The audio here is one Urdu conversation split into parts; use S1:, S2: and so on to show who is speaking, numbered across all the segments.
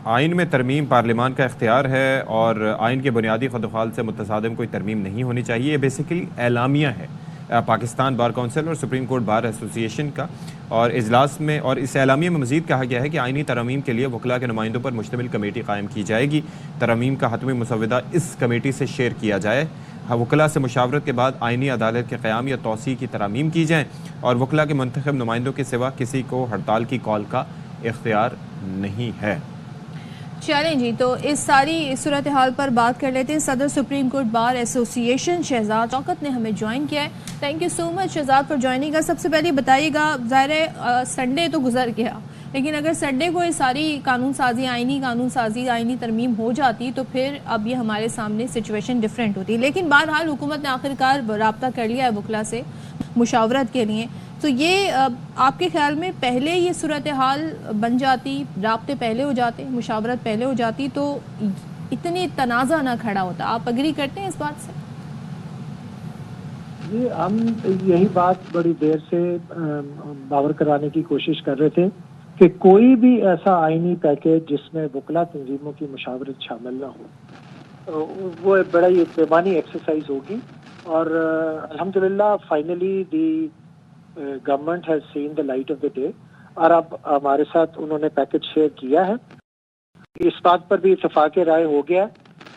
S1: آئین میں ترمیم پارلیمان کا اختیار ہے اور آئین کے بنیادی خدوخال سے متصادم کوئی ترمیم نہیں ہونی چاہیے. یہ بیسیکلی اعلامیہ ہے پاکستان بار کونسل اور سپریم کورٹ بار ایسوسی ایشن کا، اور اجلاس میں اور اس اعلامیہ میں مزید کہا گیا ہے کہ آئینی ترامیم کے لیے وکلاء کے نمائندوں پر مشتمل کمیٹی قائم کی جائے گی. ترامیم کا حتمی مسودہ اس کمیٹی سے شیئر کیا جائے. وکلاء سے مشاورت کے بعد آئینی عدالت کے قیام یا توسیع کی ترامیم کی جائیں، اور وکلاء کے منتخب نمائندوں کے سوا کسی کو ہڑتال کی کال کا اختیار نہیں ہے.
S2: چلیں جی، تو اس ساری صورتحال پر بات کر لیتے ہیں. صدر سپریم کورٹ بار ایسوسی ایشن شہزاد شوکت نے ہمیں جوائن کیا ہے. Thank you so much Shahzad for joining گا. سب سے پہلے بتائیے گا، ظاہر ہے سنڈے تو گزر گیا، لیکن اگر سنڈے کو یہ ساری قانون سازی، آئینی ترمیم ہو جاتی تو پھر اب یہ ہمارے سامنے سچویشن ڈیفرنٹ ہوتی. لیکن بہرحال حکومت نے آخرکار رابطہ کر لیا ہے وکلاء سے مشاورت کے لیے. تو یہ آپ کے خیال میں پہلے یہ صورتحال بن جاتی، رابطے پہلے ہو جاتے، مشاورت پہلے ہو جاتی تو اتنی تنازع نہ کھڑا ہوتا؟ آپ اگری کرتے ہیں اس بات سے؟
S3: جی، ہم یہی بات بڑی دیر سے باور کرانے کی کوشش کر رہے تھے کہ کوئی بھی ایسا آئینی پیکیج جس میں وکلا تنظیموں کی مشاورت شامل نہ ہو، وہ بڑا ہی پیمانی ایکسرسائز ہوگی. اور الحمدللہ finally the government has seen the light of the day, اور اب ہمارے ساتھ انہوں نے پیکج شیئر کیا ہے. اس بات پر بھی اتفاق رائے ہو گیا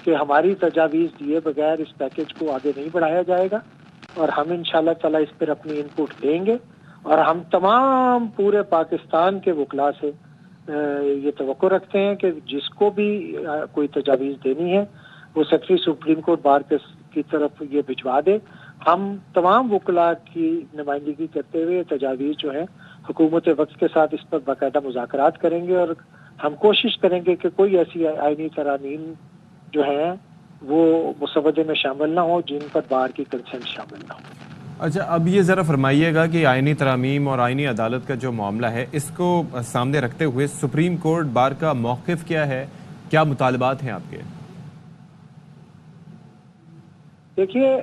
S3: کہ ہماری تجاویز دیے بغیر اس پیکج کو آگے نہیں بڑھایا جائے گا، اور ہم انشاءاللہ تعالی اس پر اپنی انپٹ دیں گے. اور ہم تمام پورے پاکستان کے وکلاء سے یہ توقع رکھتے ہیں کہ جس کو بھی کوئی تجاویز دینی ہے وہ سیکرٹری سپریم کورٹ بار کی طرف یہ بھجوا دے. ہم تمام وکلاء کی نمائندگی کرتے ہوئے تجاویز جو ہیں حکومت وقت کے ساتھ اس پر باقاعدہ مذاکرات کریں گے، اور ہم کوشش کریں گے کہ کوئی ایسی آئینی ترامیم جو ہیں وہ مسودے میں شامل نہ ہو جن پر بار کی کنسنٹ شامل نہ ہو.
S1: اچھا، اب یہ ذرا فرمائیے گا کہ آئینی ترامیم اور آئینی عدالت کا جو معاملہ ہے اس کو سامنے رکھتے ہوئے سپریم کورٹ بار کا موقف کیا ہے؟ کیا مطالبات ہیں آپ کے؟
S3: دیکھیے،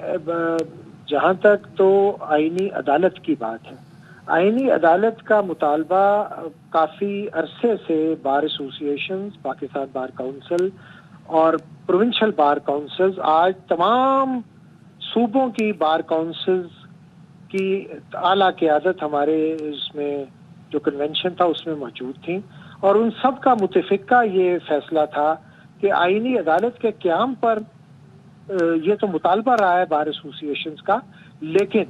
S3: جہاں تک تو آئینی عدالت کی بات ہے، آئینی عدالت کا مطالبہ کافی عرصے سے بار ایسوسی ایشن، پاکستان بار کونسل اور پروونشل بار کونسلز، آج تمام صوبوں کی بار کونسلز کی اعلیٰ قیادت ہمارے اس میں جو کنونشن تھا اس میں موجود تھیں، اور ان سب کا متفقہ یہ فیصلہ تھا کہ آئینی عدالت کے قیام پر یہ تو مطالبہ رہا ہے بار ایسوسی ایشنز کا، لیکن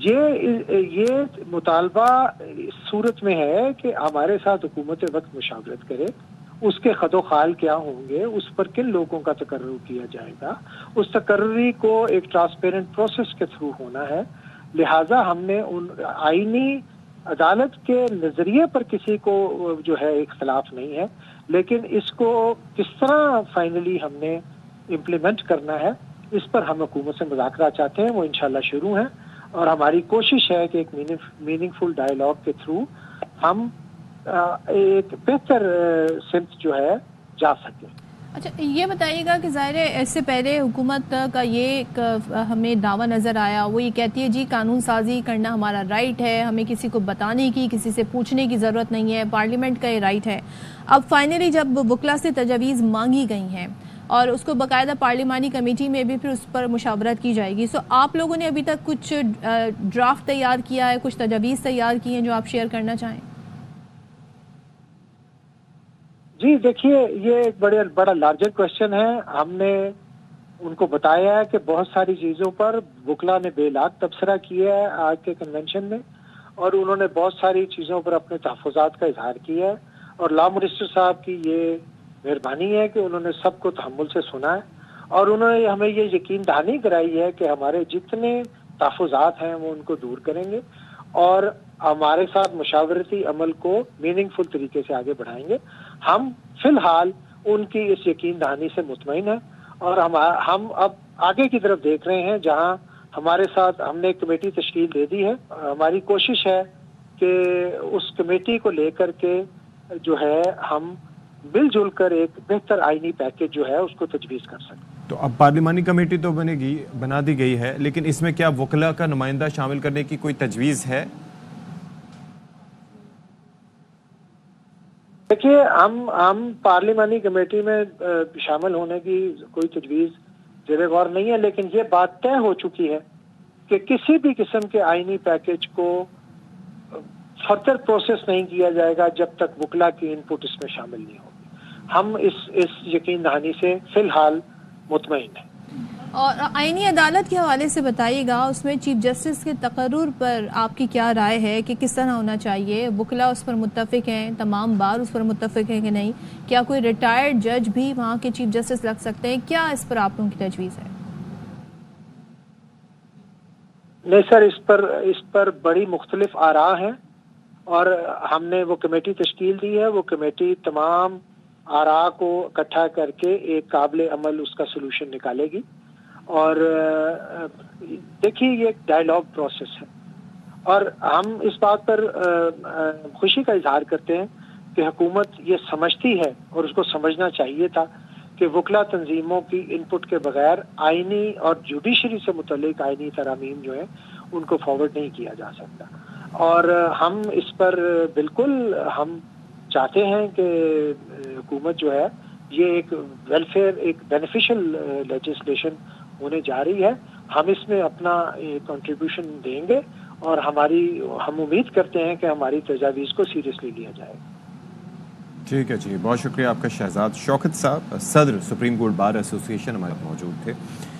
S3: یہ مطالبہ اس صورت میں ہے کہ ہمارے ساتھ حکومت وقت مشاورت کرے، اس کے خد و خال کیا ہوں گے، اس پر کن لوگوں کا تقرر کیا جائے گا، اس تقرری کو ایک ٹرانسپیرنٹ پروسیس کے تھرو ہونا ہے. لہٰذا ہم نے ان آئینی عدالت کے نظریے پر کسی کو جو ہے اختلاف نہیں ہے، لیکن اس کو کس طرح فائنلی ہم نے امپلیمنٹ کرنا ہے اس پر ہم حکومت سے مذاکرات چاہتے ہیں. وہ انشاءاللہ شروع ہیں، اور ہماری کوشش ہے کہ ایک میننگ فل ڈائیلاگ کے تھرو ہم ایک بہتر سمت جو ہے جا سکیں.
S2: اچھا، یہ بتائیے گا کہ ظاہر ہے اس سے پہلے حکومت کا یہ ایک ہمیں دعویٰ نظر آیا، وہ یہ کہتی ہے جی قانون سازی کرنا ہمارا رائٹ ہے، ہمیں کسی کو بتانے کی، کسی سے پوچھنے کی ضرورت نہیں ہے، پارلیمنٹ کا یہ رائٹ ہے. اب فائنلی جب وکلاء سے تجاویز مانگی گئی ہیں اور اس کو باقاعدہ پارلیمانی کمیٹی میں بھی پھر اس پر مشاورت کی جائے گی، سو آپ لوگوں نے ابھی تک کچھ ڈرافٹ تیار کیا ہے، کچھ تجاویز تیار کی ہیں جو آپ شیئر کرنا چاہیں؟
S3: جی دیکھیے، یہ ایک بڑا لارجر کوشچن ہے. ہم نے ان کو بتایا ہے کہ بہت ساری چیزوں پر وکلاء نے بے لاگ تبصرہ کیا ہے آج کے کنونشن میں، اور انہوں نے بہت ساری چیزوں پر اپنے تحفظات کا اظہار کیا ہے، اور لا منسٹر صاحب کی یہ مہربانی ہے کہ انہوں نے سب کو تحمل سے سنا ہے، اور انہوں نے ہمیں یہ یقین دہانی کرائی ہے کہ ہمارے جتنے تحفظات ہیں وہ ان کو دور کریں گے، اور ہمارے ساتھ مشاورتی عمل کو میننگ فل طریقے سے آگے بڑھائیں گے. ہم فی الحال ان کی اس یقین دہانی سے مطمئن ہیں، اور ہم اب آگے کی طرف دیکھ رہے ہیں جہاں ہمارے ساتھ ہم نے ایک کمیٹی تشکیل دے دی ہے. ہماری کوشش ہے کہ اس کمیٹی کو لے کر کے جو ہے ہم مل جل کر ایک بہتر آئینی پیکج جو ہے اس کو تجویز کر سکیں.
S1: تو اب پارلیمانی کمیٹی تو بنا دی گئی ہے، لیکن اس میں کیا وکلاء کا نمائندہ شامل کرنے کی کوئی تجویز ہے؟
S3: دیکھیے ہم پارلیمانی کمیٹی میں شامل ہونے کی کوئی تجویز زیر غور نہیں ہے، لیکن یہ بات طے ہو چکی ہے کہ کسی بھی قسم کے آئینی پیکج کو فردر پروسیس نہیں کیا جائے گا جب تک وکلا کی ان پٹ اس میں شامل نہیں ہوگی۔ ہم اس یقین دہانی سے فی الحال مطمئن ہیں۔
S2: اور آئینی عدالت کے حوالے سے بتائیے گا، اس میں چیف جسٹس کے تقرر پر آپ کی کیا رائے ہے کہ کس طرح ہونا چاہیے؟ وکلا اس پر متفق ہیں، تمام بار اس پر متفق ہیں کہ نہیں؟ کیا کوئی ریٹائرڈ جج بھی وہاں کے چیف جسٹس لگ سکتے ہیں؟ کیا اس پر آپ لوگوں کی تجویز ہے؟
S3: نہیں سر، اس پر بڑی مختلف آراء ہیں، اور ہم نے وہ کمیٹی تشکیل دی ہے۔ وہ کمیٹی تمام آراء کو اکٹھا کر کے ایک قابل عمل اس کا سلوشن نکالے گی، اور دیکھیے یہ ایک ڈائیلاگ پروسیس ہے، اور ہم اس بات پر خوشی کا اظہار کرتے ہیں کہ حکومت یہ سمجھتی ہے، اور اس کو سمجھنا چاہیے تھا، کہ وکلا تنظیموں کی ان پٹ کے بغیر آئینی اور جوڈیشری سے متعلق آئینی ترامیم جو ہیں ان کو فارورڈ نہیں کیا جا سکتا، اور ہم اس پر بالکل ہم چاہتے ہیں کہ حکومت جو ہے یہ ایک ویلفیئر، ایک بینیفیشل لیجسلیشن ہونے جا رہی ہے۔ ہم اس میں اپنا کنٹریبیوشن دیں گے، اور ہم امید کرتے ہیں کہ ہماری تجاویز کو سیریسلی لیا جائے گا۔
S1: ٹھیک ہے جی، بہت شکریہ آپ کا شہزاد شوکت صاحب، صدر سپریم کورٹ بار ایسوسی ایشن ہمارے موجود تھے۔